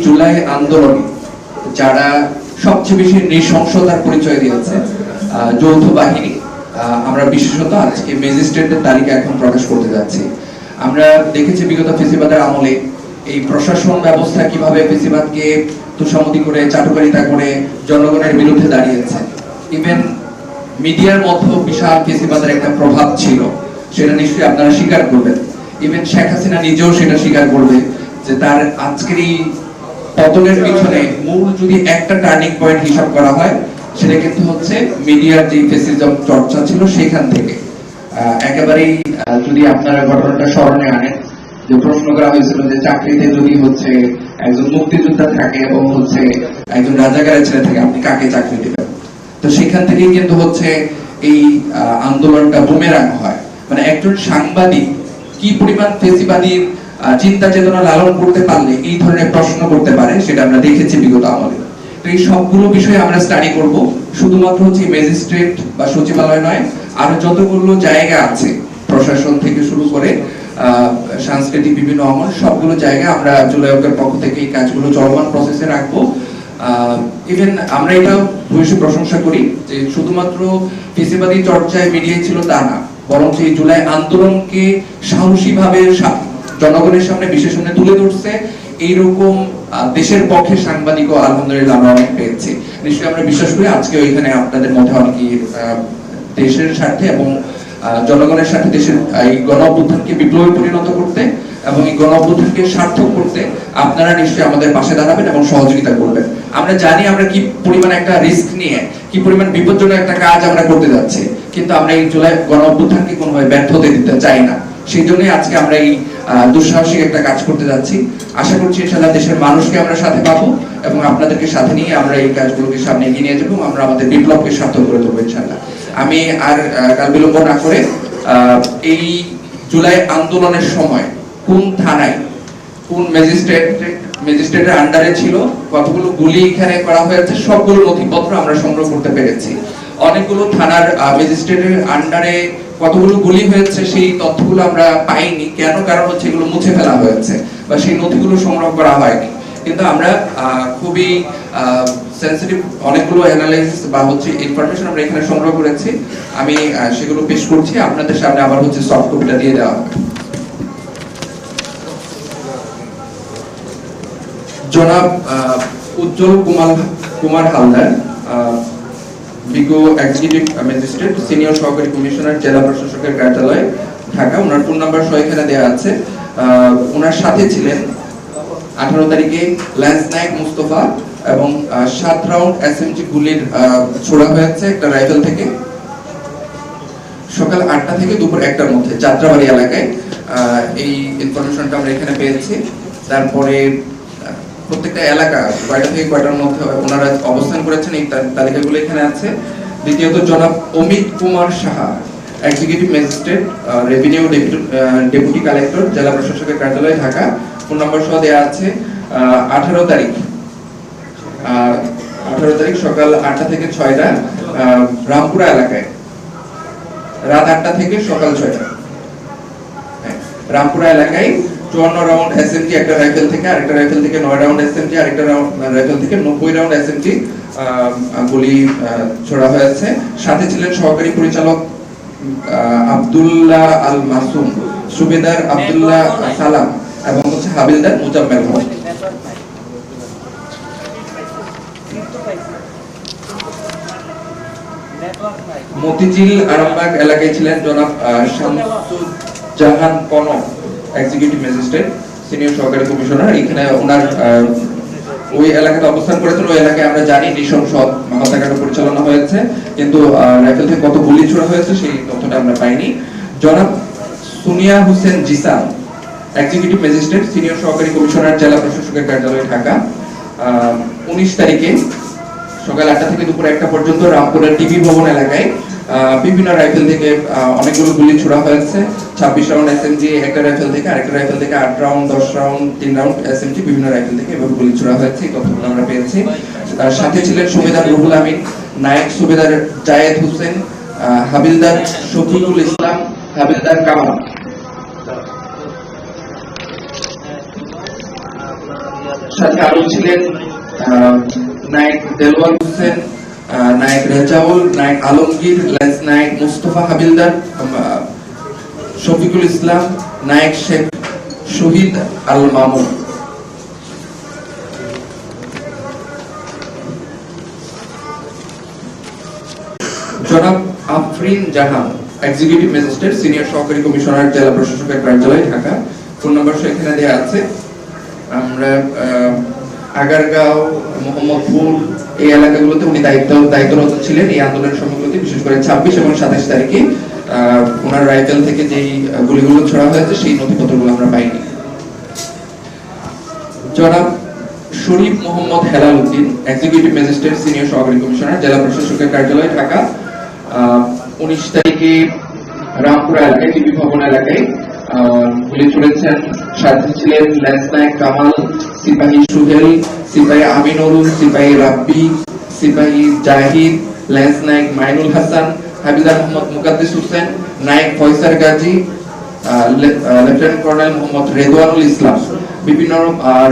জুলাই আন্দোলনে যারা সবচেয়ে বেশি নৃশংসতার পরিচয় দিয়েছে যৌথ বাহিনী, আমরা বিশেষত আজকে ম্যাজিস্ট্রেটের তালিকা এখন প্রকাশ করতে যাচ্ছি। আমরা দেখেছি বিগত ফেসিবাদের আমলে এই প্রশাসন ব্যবস্থা কিভাবে ফেসিবাদকে তুষামতি করে চাটুকারিতা করে জনগণের বিরুদ্ধে দাঁড়িয়েছে। ইভেন মিডিয়ার মধ্যে বিশাল ফেসিবাদের একটা প্রভাব ছিল, সেটা নিশ্চয়ই আপনারা স্বীকার করবেন। ইভেন শেখ হাসিনা নিজেও সেটা স্বীকার করবে যে তার আজকের এই পতনের পিছনে মূল যদি একটা টার্নিং পয়েন্ট হিসাব করা হয়, সেটা কিন্তু হচ্ছে মিডিয়ার যে ফেসিজম চর্চা ছিল সেখান থেকে। একেবারেই যদি আপনারা ঘটনাটা স্মরণে আনেন, যে প্রশ্ন করা হয়েছিল যে চাকরিতে যদি হচ্ছে একজন মুক্তিযোদ্ধা থাকে এবং হচ্ছে একজন রাজাকারের ছেলে থাকে, আপনি কাকে চাকরি দেবেন? তো সেখান থেকে কিন্তু হচ্ছে এই আন্দোলনটা বুমেরাং হয়। মানে একজন সাংবাদিক কি পরিমাণ ফেসিবাদীর চিন্তা চেতনা লালন করতে পারলে এই ধরনের প্রশ্ন করতে পারে, সেটা আমরা দেখেছি বিগত আমলে। তো এই সবগুলো বিষয়ে আমরা স্টাডি করব, শুধুমাত্র হচ্ছে ম্যাজিস্ট্রেট বা সচিবালয় নয়, আরো যতগুলো জায়গা আছে প্রশাসন থেকে শুরু করে সাংস্কৃতিক বিভিন্ন অঙ্গন, সবগুলো জায়গা আমরা জুলাই ঐক্যের পক্ষ থেকে এই কাজগুলো চলমান প্রসেসে রাখবো। ইভেন আমরা এটাও ভূয়সী প্রশংসা করি যে শুধুমাত্র ফেসিবাদী চর্চায় মিডিয়ায় ছিল তা না, বরং এই জুলাই আন্দোলনকে সাহসীভাবে জনগণের সামনে বিশ্বের সামনে তুলে ধরছে এইরকম দেশের পক্ষে সাংবাদিকও আলহামদুলিল্লাহ আমরা অনেক পেয়েছি। নিশ্চয়ই আমরা বিশ্বাস করি আজকে ওইখানে আপনাদের মধ্যে অনেকেই দেশের স্বার্থে এবং জনগণের সাথে দেশের এই গণ অভ্যুত্থানকে বিপ্লবে পরিণত করতে এবং এই গণ অভ্যুত্থানকে সার্থক করতে আপনারা নিশ্চয়ই আমাদের পাশে দাঁড়াবেন এবং সহযোগিতা করবেন। আমরা জানি আমরা কি পরিমাণ একটা রিস্ক নিয়ে কি পরিমাণ বিপজ্জনক একটা কাজ আমরা করতে যাচ্ছি, কিন্তু আমরা এই জুলাই গণ অভ্যুত্থানকে কোনোভাবে ব্যর্থ হতে দিতে চাই না। সেই জন্যই আজকে আমরা এই দুঃসাহসিক একটা কাজ করতে যাচ্ছি। আশা করছি ইনশাআল্লাহ দেশের মানুষকে আমরা সাথে পাবো এবং আপনাদেরকে সাথে নিয়ে আমরা এই কাজগুলোকে সামনে এগিয়ে নিয়ে যাবো, আমরা আমাদের বিপ্লবকে সার্থক করে দেবো ইনশাআল্লাহ। আমি আর কাল বিলম্ব না করে এই জুলাই আন্দোলনের সময় কোন থানায় কোন ম্যাজিস্ট্রেটের আন্ডারে ছিল, কতগুলো গুলি এখানে করা হয়েছে, সবগুলো নথিপত্র আমরা সংগ্রহ করতে পেরেছি। অনেকগুলো থানার ম্যাজিস্ট্রেটের আন্ডারে কতগুলো গুলি হয়েছে সেই তথ্যগুলো আমরা পাইনি। কেন? কারণ হচ্ছে এগুলো মুছে ফেলা হয়েছে বা সেই নথিগুলো সংগ্রহ করা হয়নি। কিন্তু আমরা খুবই সেনসিটিভ অনেকগুলো অ্যানালাইসিস বা হচ্ছে ইনফরমেশন আমরা এখানে সংগ্রহ করেছি। আমি সেগুলো পেশ করছি আপনাদের সামনে, আবার হচ্ছে সফট কপিটা দিয়ে দেওয়া হবে। জনাব উজ্জ্বল কুমার হালদার, বিজ্ঞ এক্সিকিউটিভ ম্যাজিস্ট্রেট, সিনিয়র সহকারী কমিশনার, জেলা প্রশাসকের কার্যালয়, ঢাকা। ওনার ফোন নাম্বার সহ এখানে দেওয়া আছে। ওনার সাথে ছিলেন 18 তারিখে ল্যান্স নায়ক মুস্তফা এবং 7 রাউন্ড এসএমজি গুলির ছোড়া হয়েছে একটা রাইফেল থেকে সকাল 8টা থেকে দুপুর 1টার মধ্যে যাত্রাবাড়ি এলাকায়। এই ইনফরমেশনটা আমরা এখানে পেয়েছি। তারপরে প্রত্যেকটা এলাকা কয়টা থেকে কয়টার মধ্যে ওনারা অবস্থান করেছেন এই তালিকাগুলো এখানে আছে। দ্বিতীয়ত জনাব Amit Kumar Saha, executive magistrate, revenue deputy collector, জেলা প্রশাসকের কার্যালয়, ঢাকা। ফোন নাম্বার সহ দেওয়া আছে। 18 তারিখ সকাল 8টা থেকে 6টা রামপুরা এলাকায়, রাত 8টা থেকে সকাল 6টা রামপুরা এলাকায় 54 রাউন্ড এসএমজি একটা রাইফেল থেকে, আরেকটা রাইফেল থেকে 9 রাউন্ড এসএমজি, আরেকটা রাইফেল থেকে 90 রাউন্ড এসএমজি গুলি ছোড়া হয়েছে। সাথে ছিলেন সহকারী পরিচালক আব্দুল্লাহ আল মাসুম, সুবেদার আব্দুল্লাহ সালাম এবং হচ্ছে হাবিলদার মুজাম্মেল হক। মতিঝিল আরামবাগ এলাকায় ছিলেন জনাব শামসুজ্জাহান কনক, এক্সিকিউটিভ ম্যাজিস্ট্রেট, সিনিয়র সহকারী কমিশনার। এখানে ওনার ওই এলাকাতে অবস্থান করেছেন। ওই এলাকায় আমরা জানি নৃশংস হত্যাকাণ্ড পরিচালনা হয়েছে, কিন্তু রাইফেল থেকে কত গুলি ছোড়া হয়েছে সেই তথ্যটা আমরা পাইনি। জনাব Sunia Hossain Zisan, executive magistrate, senior সহকারী কমিশনার, জেলা প্রশাসকের কার্যালয়, ঢাকা। 19 তারিখে সকাল 8টা থেকে দুপুর 1টা পর্যন্ত রামপুরের টিভি ভবন এলাকায় বিভিন্ন রাইফেল থেকে অনেকগুলো গুলি ছোড়া হয়েছে। 26 রাউন্ড এসএমজি একটা রাইফেল থেকে, আরেকটা রাইফেল থেকে 8 রাউন্ড, 10 রাউন্ড, 3 রাউন্ড এসএমজি বিভিন্ন রাইফেল থেকে এভাবে গুলি ছোড়া হয়েছে। এই তথ্যগুলো আমরা পেয়েছি। সাথে ছিলেন সুবেদার রুহুল আমিন, নায়েক সুবেদার জায়েদ হোসেন, হাবিলদার শফিকুল ইসলাম, হাবিলদার কামাল। সাথে আরো ছিলেন নায়েক দেলওয়ার হোসেন, নায়েক রেজাউল, নায়েক আলমগীর, লেন্স নায়েক মুস্তফা হাবিলদার, শফিকুল ইসলাম, নায়েক শেখ শহীদ আল মামুন। জনাব আফরিন জাহান, এক্সিকিউটিভ ম্যাজিস্ট্রেট, সিনিয়র সহকারী কমিশনার, জেলা প্রশাসকের কার্যালয়, ঢাকা। ফোন নাম্বার এখানে দেওয়া আছে। আমরা আগারগাঁও, মোহাম্মদপুর এই এলাকাগুলোতে উনি দায়িত্বরত ছিলেন এই আন্দোলনের সময়গুলোতে, বিশেষ করে 26 এবং 27 তারিখে ওনার রাইফেল থেকে যেই গুলিগুলো ছোড়া হয়েছে সেই নথিপত্রগুলো আমরা পাইনি। জনাব Sharif Mohammad Helal Uddin, executive magistrate, senior সহকারী কমিশনার, জেলা প্রশাসকের কার্যালয়, ঢাকা। 19 তারিখে রামপুরা এলাকায়, টিভি ভবন এলাকায় গুলি ছুড়েছেন। সাথে ছিলেন লেন্স নায়েক কামাল, সিপাহী সুহেল, সিপাহী আমিনুল, সিপাহী রাব্বি, সিপাহী Zahid, lance naik Mainul Hasan, havildar Mohammad Mukaddis Hossain, naik Faisal Gazi, lieutenant colonel Mohammad Redwanul Islam. বিভিন্ন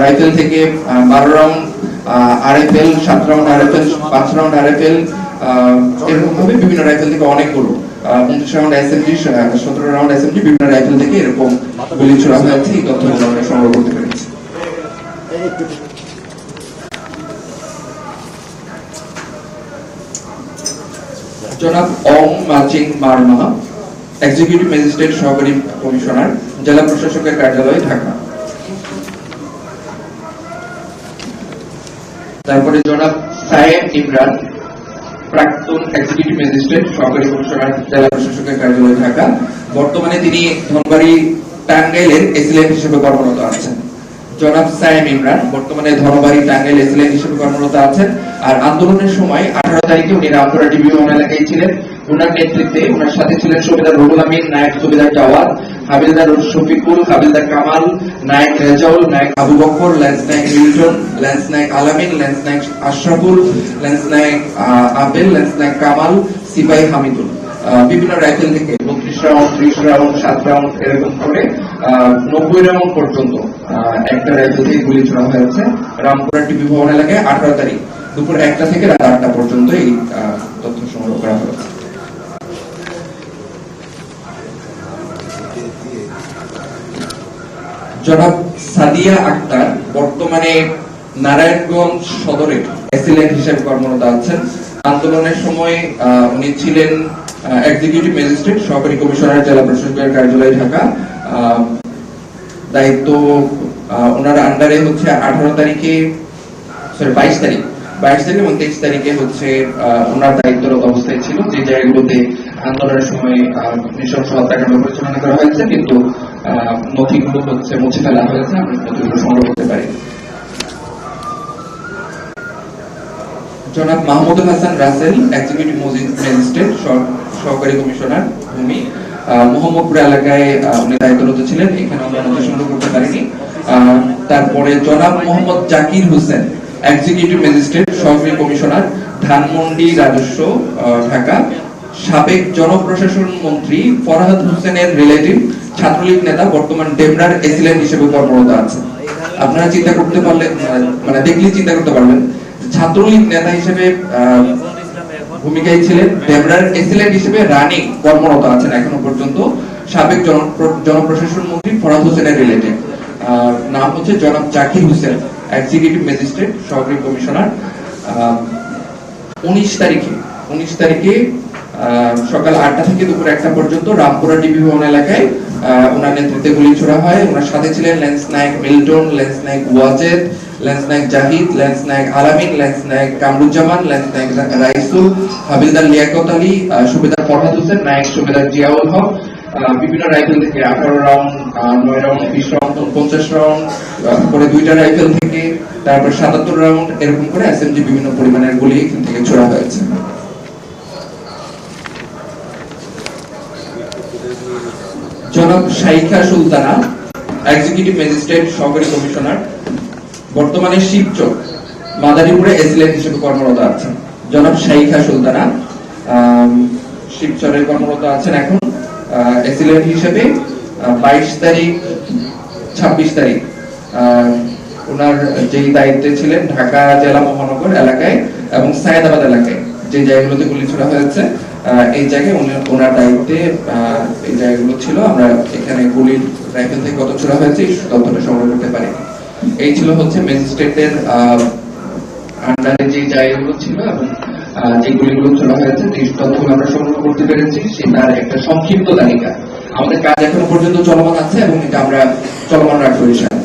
রাইফেল থেকে 12 round RFL, 7 round RFL, 5 round RFL, এরকম ভাবে বিভিন্ন রাইফেল থেকে অনেকগুলো 29 রাউন্ড এসএমজি, 17 রাউন্ড এসএমজি, বিভিন্ন রাইফেল থেকে এরকম গুলি ছোড়া হয়েছে। এই তথ্যগুলো আমরা সংগ্রহ করতে পেরেছি। জনাব অং মাচিং মারমা, এক্সিকিউটিভ ম্যাজিস্ট্রেট, সহকারী কমিশনার, জেলা প্রশাসকের কার্যালয়, ঢাকা। তারপরে জনাব সায়েম ইমরান, প্রাক্তন এক্সিকিউটিভ ম্যাজিস্ট্রেট, সহকারী কমিশনার, জেলা প্রশাসকের কার্যালয়, ঢাকা। বর্তমানে তিনি ধনবাড়ি টাঙ্গাইলের এসিলেন্ট হিসেবে কর্মরত আছেন। জনাব সায়েম ইমরান বর্তমানে ধনবাড়ি টাঙ্গাইল এসিলেন্ট হিসেবে কর্মরত আছেন। আর আন্দোলনের সময় 18 তারিখে উনি রামপুরা টিভি ভবন এলাকায় ছিলেন। উনার নেতৃত্বে উনার সাথে ছিলেন subedar Ruhul Amin, naik subedar Jawad, havildar Shafiqul, havildar Kamal, naik Rezaul, naik Abu Bakar, lance Naik Milton, lance Naik Alamin, lance naik Ashraful, lance naik Abel, lance naik Kamal, সিপাহী হামিদুল। বিভিন্ন রাইফেল থেকে 32 রাউন্ড, 30 রাউন্ড, 7 রাউন্ড এরকম করে 90 রাউন্ড পর্যন্ত একটা রাইফেল থেকে গুলি ছোড়া হয়েছে রামপুরা টিভি ভবন এলাকায় 18 তারিখ দুপুর 1টা থেকে রাত 8টা পর্যন্ত। এই তথ্য সংগ্রহ করা হয়েছে। জনাব সাদিয়া আক্তার বর্তমানে নারায়ণগঞ্জ সদরে এসিলেন্ট হিসেবে কর্মরত আছেন। আন্দোলনের সময় উনি ছিলেন এক্সিকিউটিভ ম্যাজিস্ট্রেট, সহকারী কমিশনার, জেলা প্রশাসকের কার্যালয়, ঢাকা। দায়িত্ব ওনার আন্ডারে হচ্ছে 18 তারিখে, সরি 22 তারিখ এবং 23 তারিখে হচ্ছে ওনার দায়িত্বরত অবস্থায় ছিল। যে জায়গাগুলোতে আন্দোলনের সময় নৃশংস হত্যাকাণ্ড পরিচালনা করা হয়েছে, কিন্তু নথিগুলো হচ্ছে মুছে ফেলা হয়েছে, আমরা নথিগুলো সংগ্রহ করতে পারি। জনাব মাহমুদুল হাসান রাসেল, এক্সিকিউটিভ ম্যাজিস্ট্রেট, সহকারী কমিশনার, ভূমি, মোহাম্মদপুর এলাকায় উনি দায়িত্বরত ছিলেন। এখানে আমরা নথি সংগ্রহ করতে পারিনি। তারপরে জনাব মোহাম্মদ জাকির হোসেন, এক্সিকিউটিভ ম্যাজিস্ট্রেট, সহকারী কমিশনার, ধানমন্ডি রাজস্ব, ঢাকা। সাবেক জনপ্রশাসন মন্ত্রী ফরহাদ হোসেনের রিলেটিভ, ছাত্রলীগ নেতা, বর্তমান ডেমরার এসিলেন্ট হিসেবে কর্মরত আছেন। আপনারা চিন্তা করতে পারলেন, মানে দেখলে চিন্তা করতে পারবেন, ছাত্রলীগ নেতা হিসেবে ভূমিকায় ছিলেন, ডেমরার এসিলেন্ট হিসেবে রানিং কর্মরত আছেন এখনো পর্যন্ত। সাবেক জনপ্রশাসন মন্ত্রী ফরহাদ হোসেনের রিলেটিভ, নাম হচ্ছে জনাব জাকির হোসেন, এক্সিকিউটিভ ম্যাজিস্ট্রেট, সহকারী কমিশনার। 19 তারিখে সকাল 8টা থেকে দুপুর 1টা পর্যন্ত রামপুরা টিভি ভবন এলাকায় ওনার নেতৃত্বে গুলি ছোড়া হয়। ওনার সাথে ছিলেন lance Naik Milton, lance Naik Wazed, lance Naik Zahid, lance Naik Alamin, lance Naik Kamruzzaman, lance Naik Raisul, Havildar Liaquat Ali, সুবেদার ফরহাদ হোসেন, নায়েক সুবেদার জিয়াউল হক। বিভিন্ন রাইফেল থেকে 18 রাউন্ড, 9 রাউন্ড, 20 রাউন্ড, 50 রাউন্ড, পরে 2টা রাইফেল থেকে, তারপর 77 রাউন্ড, এরকম করে এসএমজি বিভিন্ন পরিমাণের গুলি এখান থেকে ছোড়া হয়েছে। জনাব শাইখা সুলতানা, এক্সিকিউটিভ ম্যাজিস্ট্রেট, সহকারী কমিশনার, বর্তমানে শিবচর মাদারীপুরে এসিলেন্ট হিসেবে কর্মরত আছেন। জনাব শাইখা সুলতানা শিবচরে কর্মরত আছেন এখন এসিলেন্ট হিসেবে। 22 তারিখ, 26 তারিখ ওনার যেই দায়িত্বে ছিলেন ঢাকা জেলা মহানগর এলাকায় এবং সায়েদাবাদ এলাকায় যে জায়গাগুলোতে গুলি ছোড়া হয়েছে, এই জায়গায় ওনার দায়িত্বে এই জায়গাগুলো ছিল। আমরা এখানে গুলির রাইফেল থেকে কত ছোড়া হয়েছে এই তথ্যটা সংগ্রহ করতে পারি। এই ছিল হচ্ছে ম্যাজিস্ট্রেটের আন্ডারে যে জায়গাগুলো ছিল এবং যে গুলিগুলো ছোড়া হয়েছে যে তথ্যগুলো আমরা সংগ্রহ করতে পেরেছি সেটার একটা সংক্ষিপ্ত তালিকা। আমাদের কাজ এখনো পর্যন্ত চলমান আছে এবং এটা আমরা চলমান রাখবো ইনশাআল্লাহ।